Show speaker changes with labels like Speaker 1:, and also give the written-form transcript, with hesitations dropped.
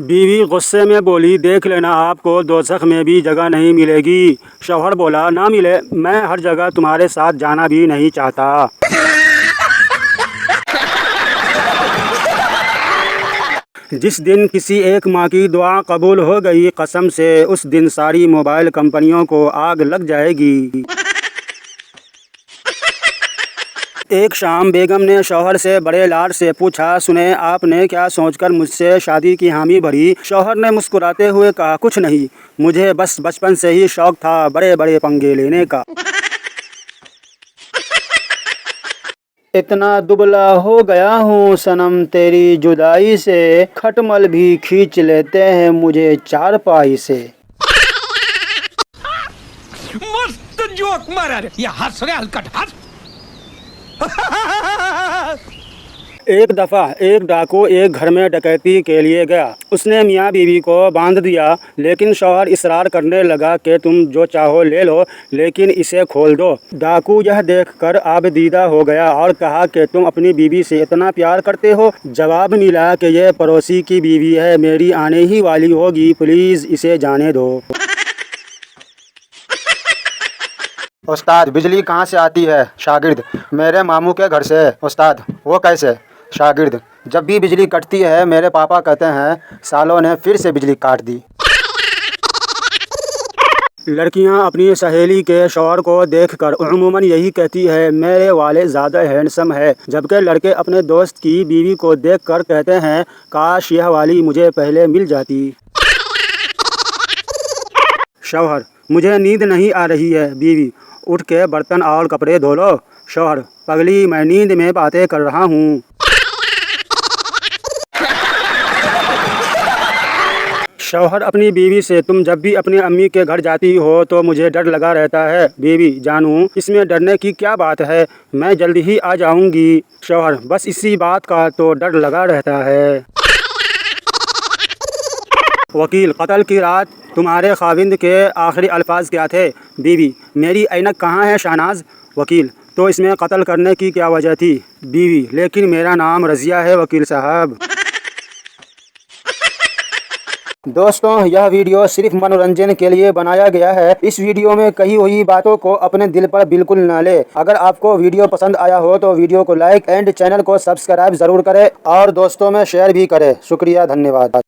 Speaker 1: बीवी गुस्से में बोली, देख लेना आपको दोज़ख में भी जगह नहीं मिलेगी। शौहर बोला, ना मिले, मैं हर जगह तुम्हारे साथ जाना भी नहीं चाहता। जिस दिन किसी एक माँ की दुआ कबूल हो गई कसम से, उस दिन सारी मोबाइल कंपनियों को आग लग जाएगी। एक शाम बेगम ने शौहर से बड़े लाड से पूछा, सुने आपने क्या सोचकर मुझसे शादी की हामी भरी? शौहर ने मुस्कुराते हुए कहा, कुछ नहीं, मुझे बस बचपन से ही शौक था बड़े बड़े पंगे लेने का। इतना दुबला हो गया हूँ सनम तेरी जुदाई से, खटमल भी खींच लेते हैं मुझे चारपाई से।
Speaker 2: मस्त जोक मारा रे, ये हंस रे हलकट हंस।
Speaker 1: एक दफ़ा एक डाकू एक घर में डकैती के लिए गया। उसने मियाँ बीवी को बांध दिया, लेकिन शौहर इसरार करने लगा कि तुम जो चाहो ले लो, लेकिन इसे खोल दो। डाकू यह देखकर आबदीदा हो गया और कहा कि तुम अपनी बीवी से इतना प्यार करते हो? जवाब मिला कि यह पड़ोसी की बीवी है, मेरी आने ही वाली होगी, प्लीज़ इसे जाने दो।
Speaker 3: उस्ताद, बिजली कहाँ से आती है? शागिर्द, मेरे मामू के घर से। उस्ताद, वो कैसे? शागिर्द, जब भी बिजली कटती है मेरे पापा कहते हैं सालों ने फिर से बिजली काट दी।
Speaker 1: लड़कियां अपनी सहेली के शौहर को देखकर उम्मूमन यही कहती है, मेरे वाले ज़्यादा हैंडसम है, जबकि लड़के अपने दोस्त की बीवी को देखकर कहते हैं, काश यह वाली मुझे पहले मिल जाती। शौहर, मुझे नींद नहीं आ रही है। बीवी, उठ के बर्तन और कपड़े धो लो। शौहर, पगली, मैं नींद में बातें कर रहा हूँ। शौहर अपनी बीवी से, तुम जब भी अपनी अम्मी के घर जाती हो तो मुझे डर लगा रहता है। बीवी, जानू, इसमें डरने की क्या बात है, मैं जल्दी ही आ जाऊंगी। शौहर, बस इसी बात का तो डर लगा रहता है। वकील, कत्ल की रात तुम्हारे खाविंद के आखिरी अल्फाज क्या थे? बीवी, मेरी ऐनक कहाँ है शहनाज? वकील, तो इसमें कत्ल करने की क्या वजह थी? बीवी, लेकिन मेरा नाम रज़िया है वकील साहब।
Speaker 3: दोस्तों, यह वीडियो सिर्फ मनोरंजन के लिए बनाया गया है। इस वीडियो में कही हुई बातों को अपने दिल पर बिल्कुल न ले। अगर आपको वीडियो पसंद आया हो तो वीडियो को लाइक एंड चैनल को सब्सक्राइब ज़रूर करें और दोस्तों में शेयर भी करें। शुक्रिया, धन्यवाद।